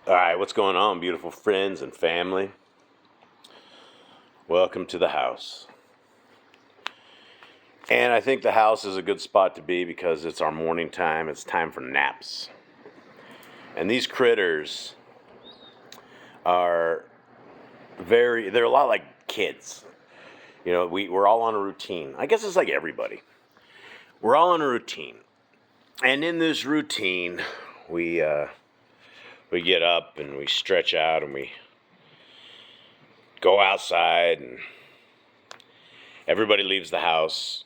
All right, what's going on, beautiful friends and family? Welcome to the house. And I think the house is a good spot to be because it's our morning time. It's time for naps. And these critters are they're a lot like kids. You know, we're all on a routine. I guess it's like everybody. We're all on a routine. And in this routine, we get up and we stretch out and we go outside and everybody leaves the house.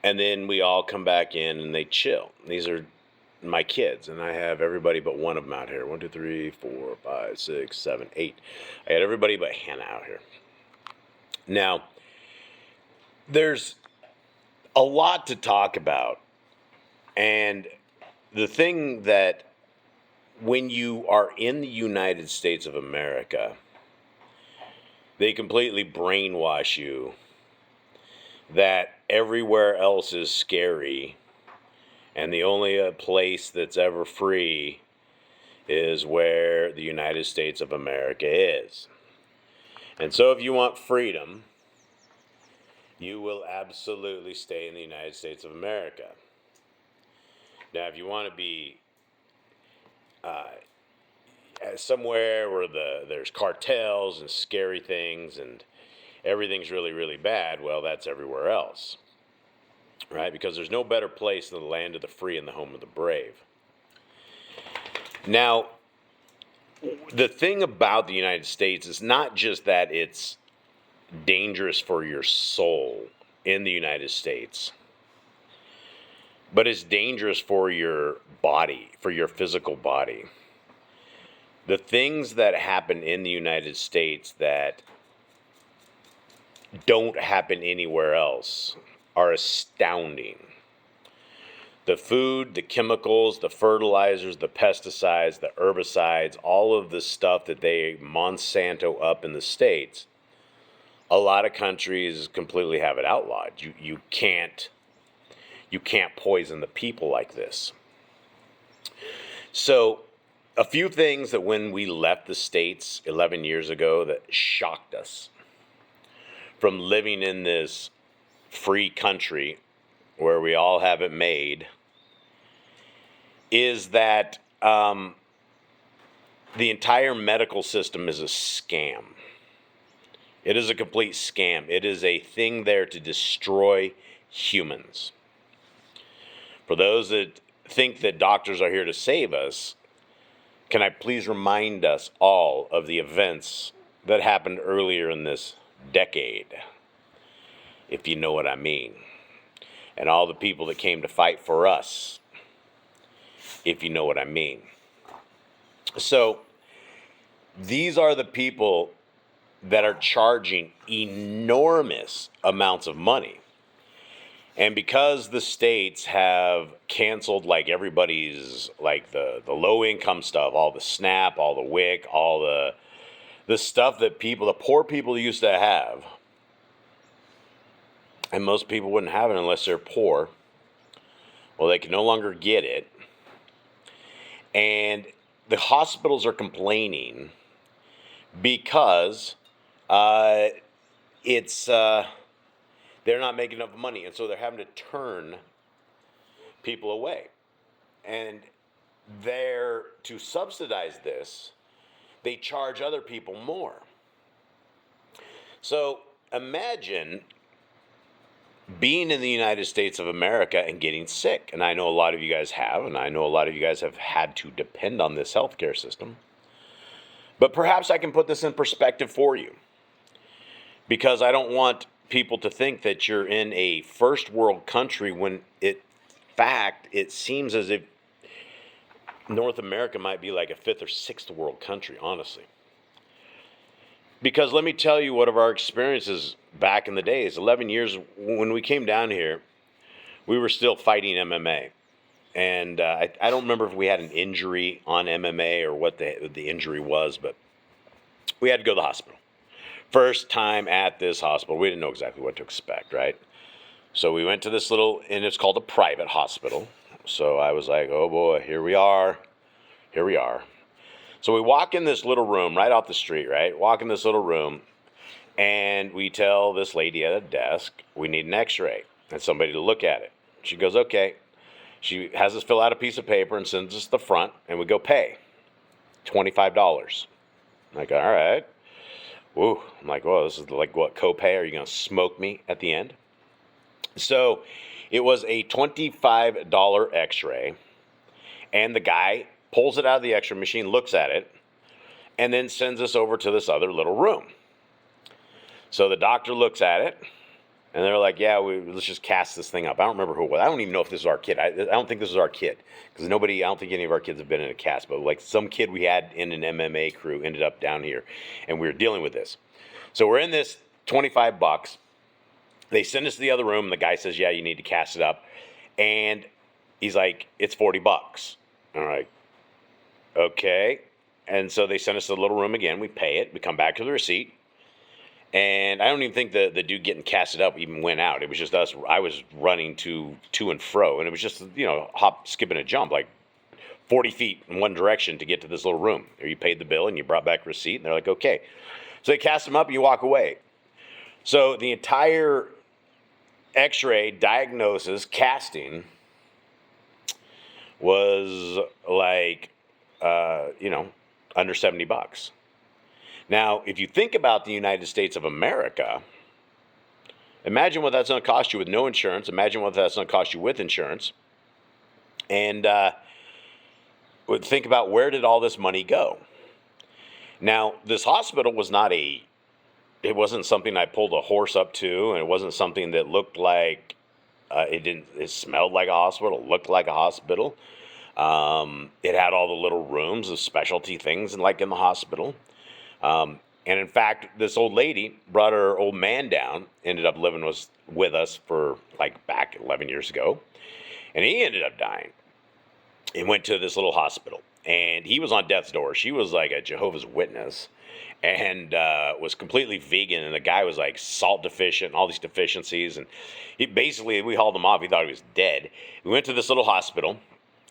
And then we all come back in and they chill. These are my kids, and I have everybody but one of them out here. 1, 2, 3, 4, 5, 6, 7, 8. I had everybody but Hannah out here. Now, there's a lot to talk about. And the thing that when you are in the United States of America, they completely brainwash you that everywhere else is scary and the only place that's ever free is where the United States of America is. And so if you want freedom, you will absolutely stay in the United States of America. Now, if you want to be somewhere where there's cartels and scary things and everything's really, really bad, well, that's everywhere else. Right? Because there's no better place than the land of the free and the home of the brave. Now, the thing about the United States is not just that it's dangerous for your soul in the United States, but it's dangerous for your body, for your physical body. The things that happen in the United States that don't happen anywhere else are astounding. The food, the chemicals, the fertilizers, the pesticides, the herbicides, all of the stuff that they Monsanto up in the States, a lot of countries completely have it outlawed. You can't poison the people like this. So a few things that when we left the States 11 years ago that shocked us from living in this free country where we all have it made is that the entire medical system is a scam. It is a complete scam. It is a thing there to destroy humans. For those that think that doctors are here to save us, can I please remind us all of the events that happened earlier in this decade, if you know what I mean, and all the people that came to fight for us, if you know what I mean. So these are the people that are charging enormous amounts of money. And because the states have canceled like everybody's, like the low income stuff, all the SNAP, all the WIC, all the stuff that the poor people used to have, and most people wouldn't have it unless they're poor, well, they can no longer get it. And the hospitals are complaining because they're not making enough money, and so they're having to turn people away. And to subsidize this, they charge other people more. So imagine being in the United States of America and getting sick. And I know a lot of you guys have, and I know a lot of you guys have had to depend on this healthcare system. But perhaps I can put this in perspective for you, because I don't want people to think that you're in a first world country when in fact it seems as if North America might be like a fifth or sixth world country, honestly. Because let me tell you what of our experiences back in the days. 11 years when we came down here, we were still fighting MMA. And I don't remember if we had an injury on MMA or what the injury was, but we had to go to the hospital. First time at this hospital. We didn't know exactly what to expect, right? So we went to this and it's called a private hospital. So I was like, oh boy, here we are. So we walk in this little room right off the street, right? Walk in this little room, and we tell this lady at a desk, we need an x-ray and somebody to look at it. She goes, okay. She has us fill out a piece of paper and sends us the front, and we go pay $25. I'm like, all right. Woo. I'm like, whoa, this is like what, copay? Are you going to smoke me at the end? So it was a $25 x-ray, and the guy pulls it out of the x-ray machine, looks at it, and then sends us over to this other little room. So the doctor looks at it, and they're like, yeah, let's just cast this thing up. I don't remember who it was. I don't even know if this is our kid. I don't think this is our kid, because I don't think any of our kids have been in a cast, but like some kid we had in an MMA crew ended up down here, and we were dealing with this. So we're in this $25. They send us to the other room, and the guy says, yeah, you need to cast it up. And he's like, it's $40. All right. Okay. And so they send us to the little room again. We pay it. We come back to the receipt. And I don't even think the dude getting casted up even went out. It was just us. I was running to and fro. And it was just, hop, skip, and a jump, like 40 feet in one direction to get to this little room. You paid the bill and you brought back a receipt. And they're like, okay. So they cast them up and you walk away. So the entire x-ray diagnosis casting was like, under $70. Now, if you think about the United States of America, imagine what that's going to cost you with no insurance. Imagine what that's going to cost you with insurance. And think about, where did all this money go? Now, this hospital was it wasn't something I pulled a horse up to, and it wasn't something that looked like, it smelled like a hospital, looked like a hospital. It had all the little rooms of specialty things in the hospital. And in fact, this old lady brought her old man down, ended up living with us for back 11 years ago. And he ended up dying. He went to this little hospital, and he was on death's door. She was like a Jehovah's Witness, and was completely vegan. And the guy was like salt deficient and all these deficiencies. And we hauled him off. He thought he was dead. We went to this little hospital,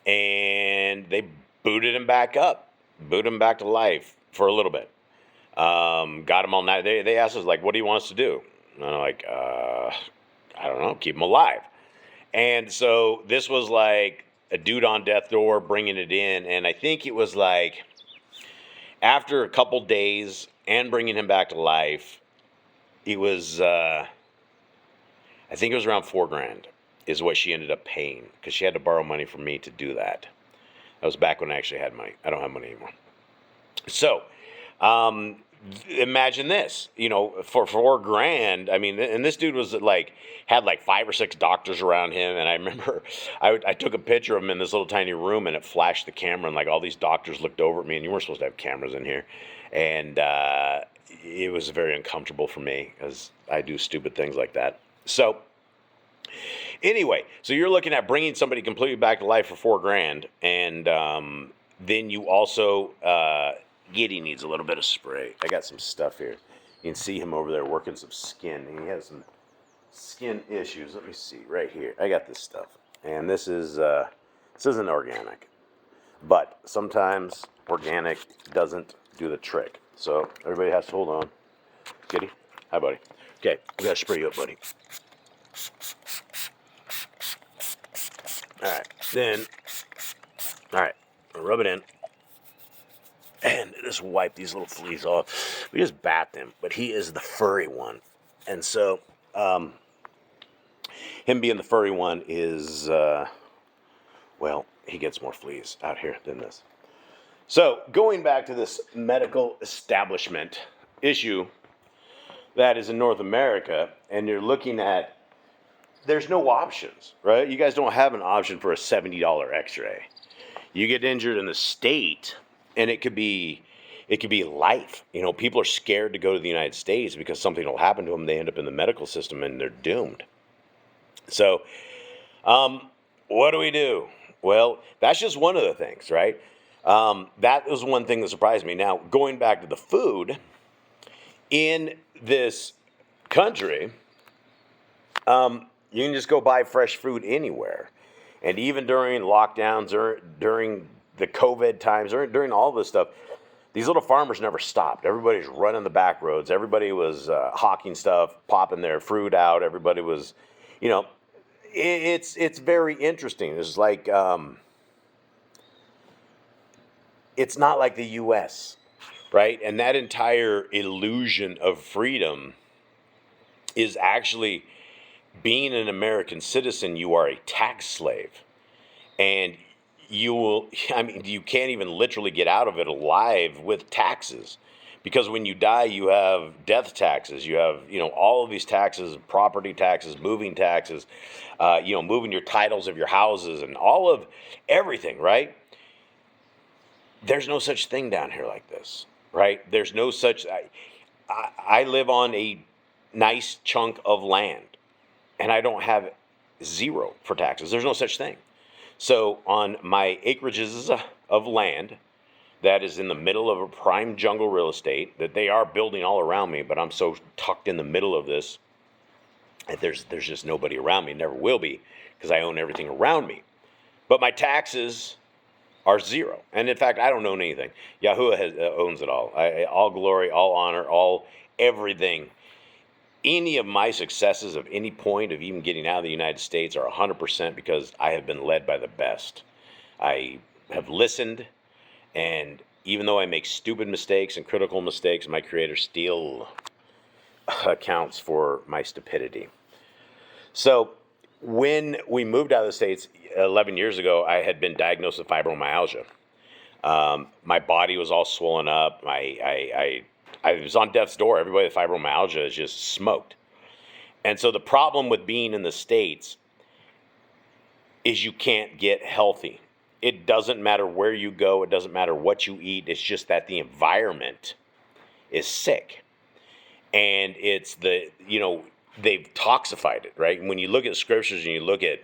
and they booted him back to life for a little bit. Got him all night. They asked us, what do you want us to do? And I'm like, I don't know, keep him alive. And so this was like a dude on death's door bringing it in. And I think it was after a couple days and bringing him back to life, it was, I think it was around $4,000 is what she ended up paying, because she had to borrow money from me to do that. That was back when I actually had money. I don't have money anymore. So, imagine this, for $4,000. I mean, and this dude was had 5 or 6 doctors around him. And I remember I took a picture of him in this little tiny room, and it flashed the camera, and all these doctors looked over at me, and you weren't supposed to have cameras in here. And, it was very uncomfortable for me, because I do stupid things like that. So anyway, so you're looking at bringing somebody completely back to life for $4,000. And, then you also, Giddy needs a little bit of spray. I got some stuff here. You can see him over there working some skin. He has some skin issues. Let me see right here. I got this stuff, and this isn't organic, but sometimes organic doesn't do the trick. So everybody has to hold on. Giddy, hi, buddy. Okay, we gotta spray you up, buddy. All right, then. All right, I'll rub it in. And just wipe these little fleas off. We just bat them, but he is the furry one. And so, him being the furry one is, he gets more fleas out here than this. So, going back to this medical establishment issue that is in North America, and you're looking at, there's no options, right? You guys don't have an option for a $70 x-ray. You get injured in the state, and it could be life. People are scared to go to the United States because something will happen to them. They end up in the medical system, and they're doomed. So, what do we do? Well, that's just one of the things, right? That was one thing that surprised me. Now, going back to the food, in this country, you can just go buy fresh food anywhere. And even during lockdowns or during the COVID times or during all this stuff, these little farmers never stopped. Everybody's running the back roads. Everybody was hawking stuff, popping their fruit out. Everybody was, you know, it's very interesting. It's like it's not like the U.S., right? And that entire illusion of freedom is actually being an American citizen. You are a tax slave, and you will. I mean, you can't even literally get out of it alive with taxes. Because when you die, you have death taxes. You have, all of these taxes, property taxes, moving taxes, moving your titles of your houses and all of everything, right? There's no such thing down here like this, right? There's no such. I live on a nice chunk of land, and I don't have zero for taxes. There's no such thing. So on my acreages of land that is in the middle of a prime jungle real estate that they are building all around me, but I'm so tucked in the middle of this that there's just nobody around me, never will be, because I own everything around me. But my taxes are zero. And in fact, I don't own anything. Yahuwah owns it all. All glory, all honor, all everything. Any of my successes of any point of even getting out of the United States are 100% because I have been led by the best. I have listened, and even though I make stupid mistakes and critical mistakes, my Creator still accounts for my stupidity. So when we moved out of the States 11 years ago, I had been diagnosed with fibromyalgia. My body was all swollen up. I was on death's door. Everybody with fibromyalgia is just smoked. And so the problem with being in the States is you can't get healthy. It doesn't matter where you go. It doesn't matter what you eat. It's just that the environment is sick. And it's they've toxified it, right? When you look at scriptures and you look at,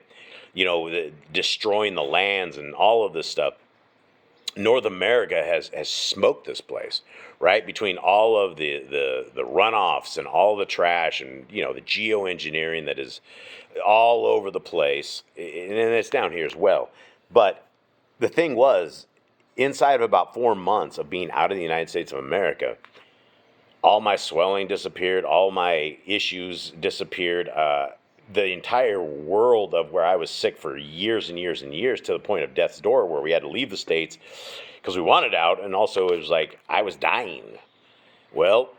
destroying the lands and all of this stuff, North America has smoked this place, right? Between all of the runoffs and all the trash and, the geoengineering that is all over the place, and it's down here as well. But the thing was, inside of about 4 months of being out of the United States of America, all my swelling disappeared, all my issues disappeared. The entire world of where I was sick for years and years and years, to the point of death's door, where we had to leave the States because we wanted out, and also it was like I was dying. Well,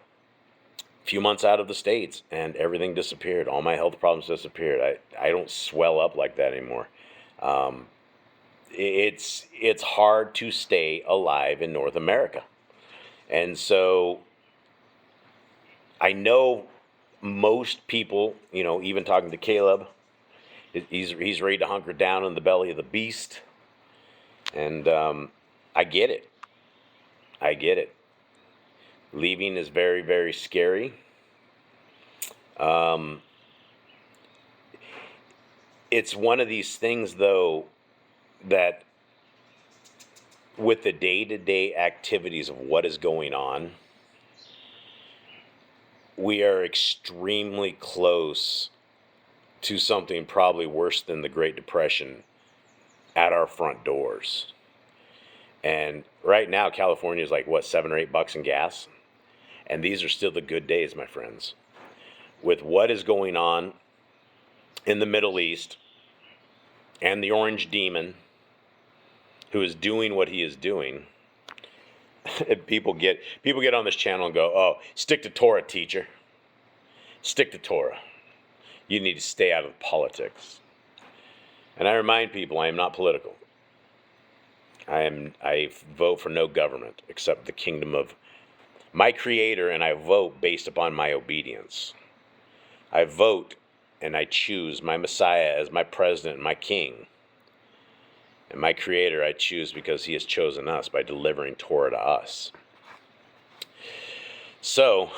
a few months out of the States, and everything disappeared. All my health problems disappeared. I don't swell up like that anymore. It's hard to stay alive in North America. And so I know most people, even talking to Caleb, he's ready to hunker down in the belly of the beast. And I get it. I get it. Leaving is very, very scary. It's one of these things, though, that with the day-to-day activities of what is going on, we are extremely close to something probably worse than the Great Depression at our front doors. And right now, California is like, what, $7 or $8 in gas? And these are still the good days, my friends. With what is going on in the Middle East and the Orange Demon, who is doing what he is doing, people get on this channel and go, "Oh, stick to Torah, teacher. Stick to Torah. You need to stay out of politics." And I remind people, I am not political. I vote for no government except the kingdom of my Creator, and I vote based upon my obedience. I vote and I choose my Messiah as my president and my king. And my Creator I choose because he has chosen us by delivering Torah to us. So,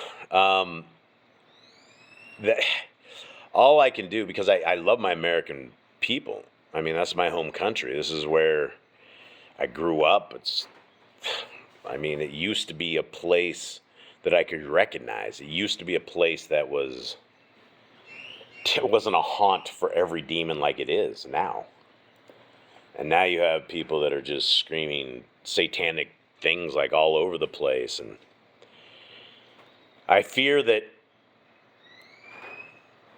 all I can do, because I love my American people. I mean, that's my home country. This is where I grew up. It used to be a place that I could recognize. It used to be a place that it wasn't a haunt for every demon like it is now. And now you have people that are just screaming satanic things like all over the place. And I fear that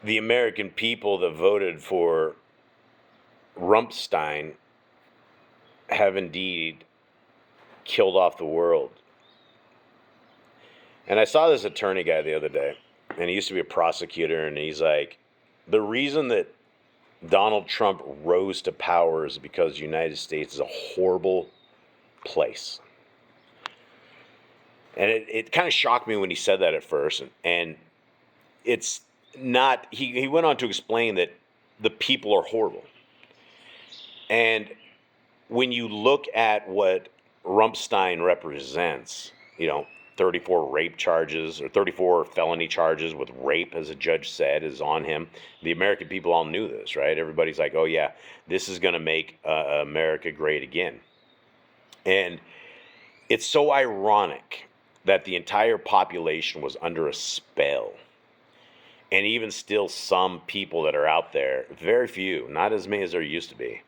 the American people that voted for Rumpstein have indeed killed off the world. And I saw this attorney guy the other day, and he used to be a prosecutor, and he's like, the reason that Donald Trump rose to power is because the United States is a horrible place. And it kind of shocked me when he said that at first. And it's not, he went on to explain that the people are horrible. And when you look at what Rumpstein represents, 34 rape charges or 34 felony charges with rape, as a judge said, is on him. The American people all knew this, right? Everybody's like, oh, yeah, this is going to make America great again. And it's so ironic that the entire population was under a spell. And even still, some people that are out there, very few, not as many as there used to be.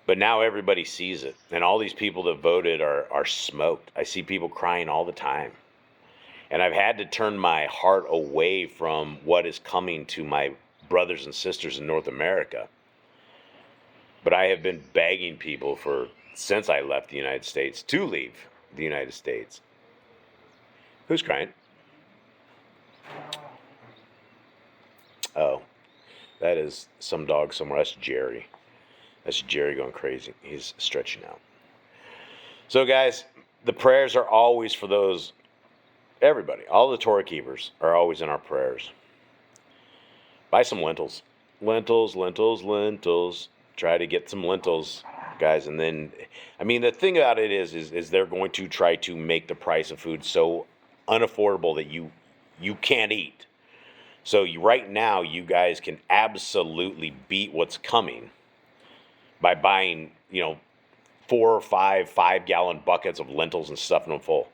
But now everybody sees it. And all these people that voted are smoked. I see people crying all the time. And I've had to turn my heart away from what is coming to my brothers and sisters in North America. But I have been begging people since I left the United States to leave the United States. Who's crying? Oh, that is some dog somewhere. That's Jerry. That's Jerry going crazy. He's stretching out. So, guys, the prayers are always for those, everybody. All the Torah keepers are always in our prayers. Buy some lentils. Lentils. Try to get some lentils, guys. And then, the thing about it is they're going to try to make the price of food so unaffordable that you can't eat. So right now, you guys can absolutely beat what's coming by buying, 4 or 5 gallon buckets of lentils and stuffing them full.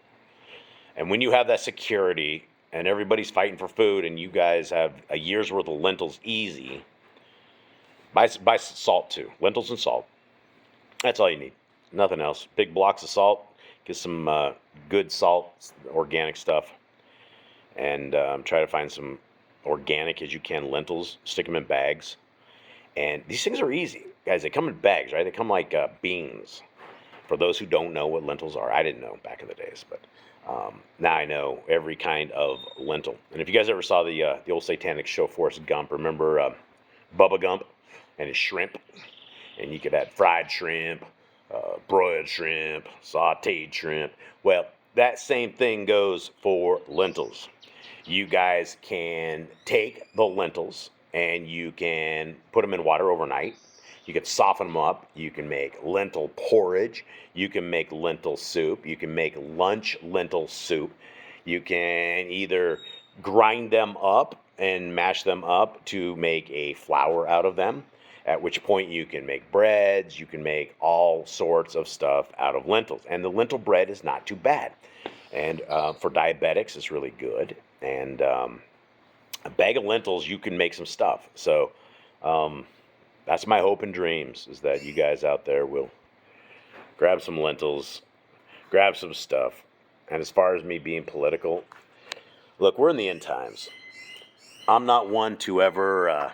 And when you have that security and everybody's fighting for food and you guys have a year's worth of lentils easy, buy salt too. Lentils and salt. That's all you need. Nothing else. Big blocks of salt. Get some good salt, organic stuff. And try to find some organic as you can lentils. Stick them in bags. And these things are easy. Guys, they come in bags, right? They come like beans. For those who don't know what lentils are, I didn't know back in the days, but now I know every kind of lentil. And if you guys ever saw the old satanic show Forrest Gump, remember Bubba Gump and his shrimp? And you could have fried shrimp, broiled shrimp, sauteed shrimp. Well, that same thing goes for lentils. You guys can take the lentils and you can put them in water overnight. You can soften them up. You can make lentil porridge. You can make lentil soup. You can make lunch lentil soup. You can either grind them up and mash them up to make a flour out of them, at which point you can make breads. You can make all sorts of stuff out of lentils. And the lentil bread is not too bad. And for diabetics, it's really good. And a bag of lentils, you can make some stuff. So that's my hope and dreams, is that you guys out there will grab some lentils, grab some stuff. And as far as me being political, look, we're in the end times. I'm not one to ever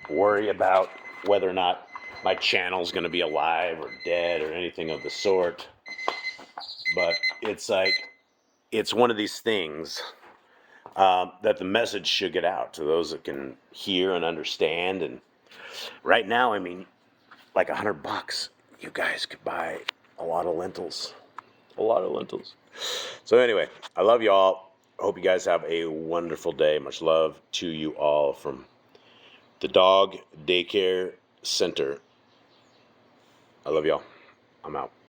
worry about whether or not my channel's going to be alive or dead or anything of the sort. But it's like, it's one of these things that the message should get out to those that can hear and understand. And right now, like $100, you guys could buy a lot of lentils. So anyway, I love you all. Hope you guys have a wonderful day. Much love to you all from the Dog Daycare Center. I love y'all. I'm out.